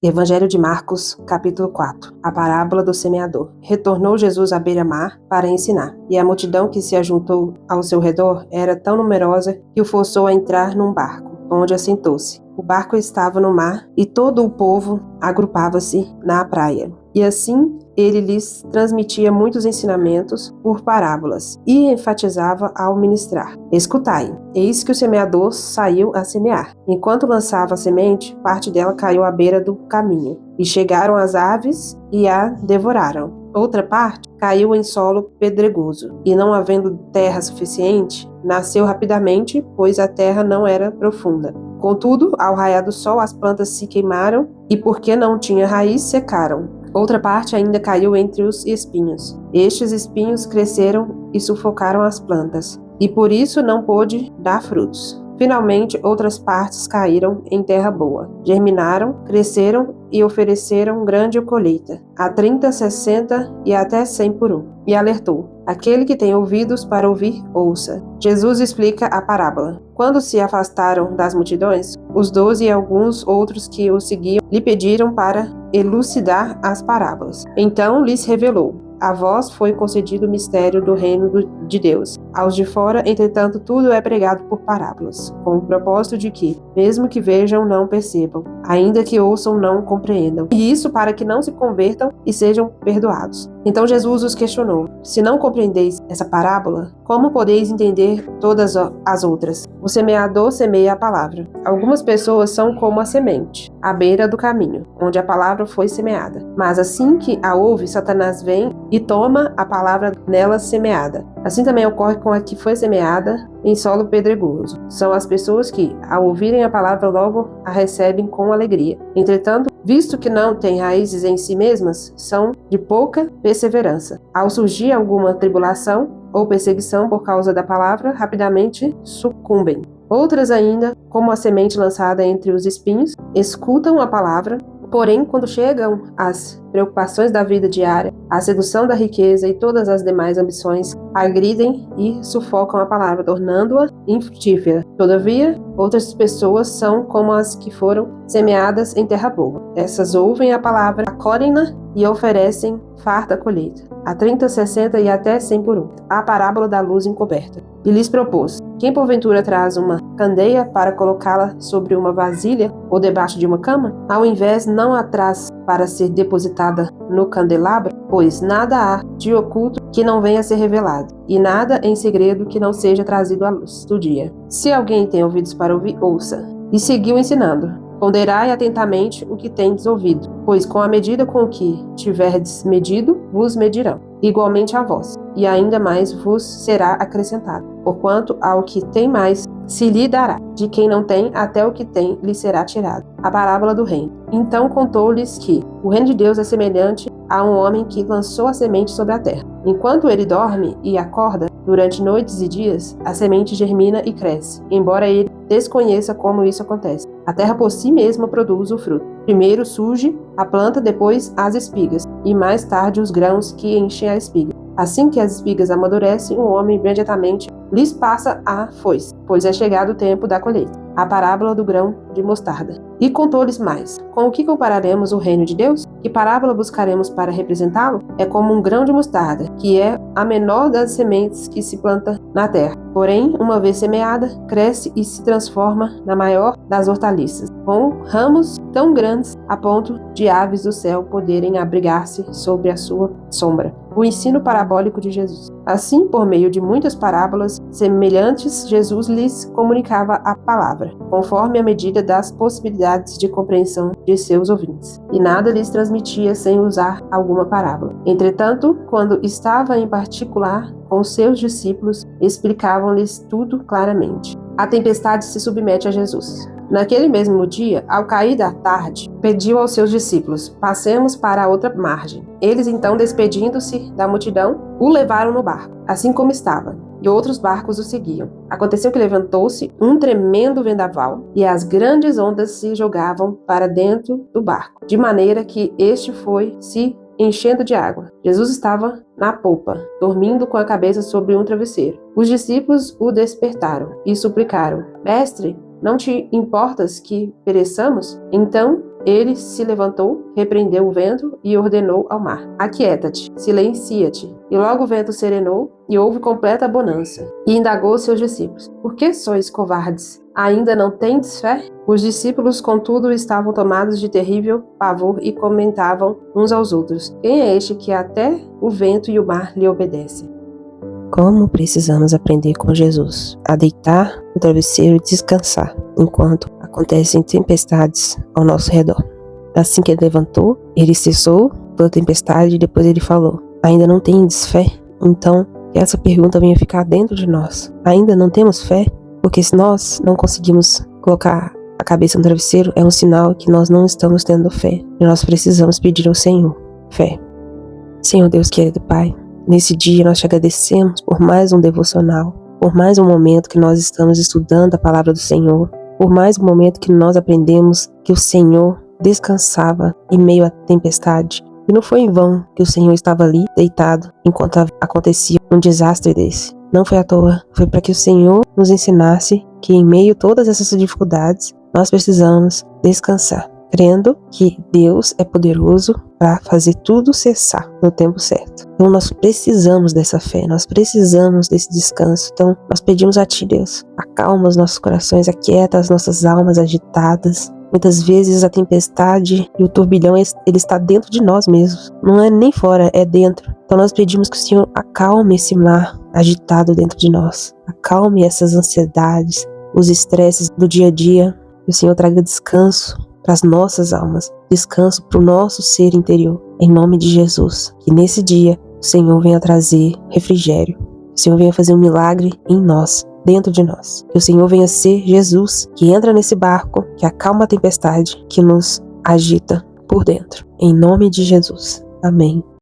Evangelho de Marcos, capítulo 4. A parábola do semeador. Retornou Jesus à beira-mar para ensinar, e a multidão que se ajuntou ao seu redor era tão numerosa que o forçou a entrar num barco, onde assentou-se. O barco estava no mar, e todo o povo agrupava-se na praia. E assim ele lhes transmitia muitos ensinamentos por parábolas, e enfatizava ao ministrar: Escutai, eis que o semeador saiu a semear. Enquanto lançava a semente, parte dela caiu à beira do caminho, e chegaram as aves e a devoraram. Outra parte caiu em solo pedregoso, e não havendo terra suficiente, nasceu rapidamente, pois a terra não era profunda. Contudo, ao raiar do sol, as plantas se queimaram, e porque não tinha raiz, secaram. Outra parte ainda caiu entre os espinhos. Estes espinhos cresceram e sufocaram as plantas, e por isso não pôde dar frutos. Finalmente, outras partes caíram em terra boa, germinaram, cresceram e ofereceram grande colheita, a 30, 60 e até 100 por um. E alertou: aquele que tem ouvidos para ouvir, ouça. Jesus explica a parábola. Quando se afastaram das multidões, os 12 e alguns outros que o seguiam lhe pediram para elucidar as parábolas. Então lhes revelou: a vós foi concedido o mistério do reino de Deus. Aos de fora, entretanto, tudo é pregado por parábolas, com o propósito de que, mesmo que vejam, não percebam, ainda que ouçam, não compreendam. E isso para que não se convertam e sejam perdoados. Então Jesus os questionou: se não compreendeis essa parábola, como podeis entender todas as outras? O semeador semeia a palavra. Algumas pessoas são como a semente, à beira do caminho, onde a palavra foi semeada. Mas assim que a ouve, Satanás vem e toma a palavra nela semeada. Assim também ocorre com a que foi semeada em solo pedregoso. São as pessoas que, ao ouvirem a palavra, logo a recebem com alegria. Entretanto, visto que não têm raízes em si mesmas, são de pouca perseverança. Ao surgir alguma tribulação ou perseguição por causa da palavra, rapidamente sucumbem. Outras ainda, como a semente lançada entre os espinhos, escutam a palavra, porém, quando chegam as preocupações da vida diária, a sedução da riqueza e todas as demais ambições, agridem e sufocam a palavra, tornando-a infrutífera. Todavia, outras pessoas são como as que foram semeadas em terra boa. Essas ouvem a palavra, acolhem-na e oferecem farta colheita, a 30, 60 e até 100 por um. A parábola da luz encoberta. E lhes propôs: quem porventura traz uma candeia para colocá-la sobre uma vasilha ou debaixo de uma cama? Ao invés, não a traz para ser depositada no candelabro, pois nada há de oculto que não venha a ser revelado, e nada em segredo que não seja trazido à luz do dia. Se alguém tem ouvidos para ouvir, ouça. E seguiu ensinando: ponderai atentamente o que tendes ouvido, pois com a medida com que tiverdes medido, vos medirão, igualmente a vós, e ainda mais vos será acrescentado. Porquanto ao que tem mais, se lhe dará, de quem não tem, até o que tem lhe será tirado. A parábola do reino. Então contou-lhes que o reino de Deus é semelhante a um homem que lançou a semente sobre a terra. Enquanto ele dorme e acorda, durante noites e dias, a semente germina e cresce, embora ele desconheça como isso acontece. A terra por si mesma produz o fruto. Primeiro surge a planta, depois as espigas, e mais tarde os grãos que enchem a espiga. Assim que as espigas amadurecem, o homem imediatamente lhes passa a foice, pois é chegado o tempo da colheita. A parábola do grão de mostarda. E contou-lhes mais: com o que compararemos o reino de Deus? Que parábola buscaremos para representá-lo? É como um grão de mostarda, que é a menor das sementes que se planta na terra. Porém, uma vez semeada, cresce e se transforma na maior das hortaliças, com ramos tão grandes a ponto de aves do céu poderem abrigar-se sobre a sua sombra. O ensino parabólico de Jesus. Assim, por meio de muitas parábolas semelhantes, Jesus lhes comunicava a palavra, conforme a medida das possibilidades de compreensão de seus ouvintes, e nada lhes transmitia sem usar alguma parábola. Entretanto, quando estava em particular com seus discípulos, explicavam-lhes tudo claramente. A tempestade se submete a Jesus. Naquele mesmo dia, ao cair da tarde, pediu aos seus discípulos: passemos para a outra margem. Eles então, despedindo-se da multidão, o levaram no barco, assim como estava, e outros barcos o seguiam. Aconteceu que levantou-se um tremendo vendaval, e as grandes ondas se jogavam para dentro do barco, de maneira que este foi se enchendo de água. Jesus estava na popa, dormindo com a cabeça sobre um travesseiro. Os discípulos o despertaram e suplicaram: Mestre, não te importas que pereçamos? Então Ele se levantou, repreendeu o vento e ordenou ao mar: Aquieta-te, silencia-te. E logo o vento serenou e houve completa bonança. E indagou seus discípulos: Por que sois covardes? Ainda não tendes fé? Os discípulos, contudo, estavam tomados de terrível pavor e comentavam uns aos outros: Quem é este que até o vento e o mar lhe obedecem? Como precisamos aprender com Jesus a deitar no travesseiro e descansar enquanto acontecem tempestades ao nosso redor. Assim que ele levantou, ele cessou toda a tempestade e depois ele falou: Ainda não tendes fé? Então, que essa pergunta venha ficar dentro de nós. Ainda não temos fé? Porque se nós não conseguimos colocar a cabeça no travesseiro, é um sinal que nós não estamos tendo fé. E nós precisamos pedir ao Senhor fé. Senhor Deus querido Pai, nesse dia nós te agradecemos por mais um devocional, por mais um momento que nós estamos estudando a palavra do Senhor, por mais um momento que nós aprendemos que o Senhor descansava em meio à tempestade. E não foi em vão que o Senhor estava ali deitado enquanto acontecia um desastre desse. Não foi à toa, foi para que o Senhor nos ensinasse que em meio a todas essas dificuldades nós precisamos descansar, crendo que Deus é poderoso para fazer tudo cessar no tempo certo. Então nós precisamos dessa fé, nós precisamos desse descanso. Então nós pedimos a Ti, Deus, acalma os nossos corações, aquieta as nossas almas agitadas. Muitas vezes a tempestade e o turbilhão, ele está dentro de nós mesmos. Não é nem fora, é dentro. Então nós pedimos que o Senhor acalme esse mar agitado dentro de nós. Acalme essas ansiedades, os estresses do dia a dia. Que o Senhor traga descanso para as nossas almas, descanso para o nosso ser interior. Em nome de Jesus. Que nesse dia o Senhor venha trazer refrigério. Que o Senhor venha fazer um milagre em nós, dentro de nós. Que o Senhor venha ser Jesus, que entra nesse barco, que acalma a tempestade, que nos agita por dentro. Em nome de Jesus. Amém.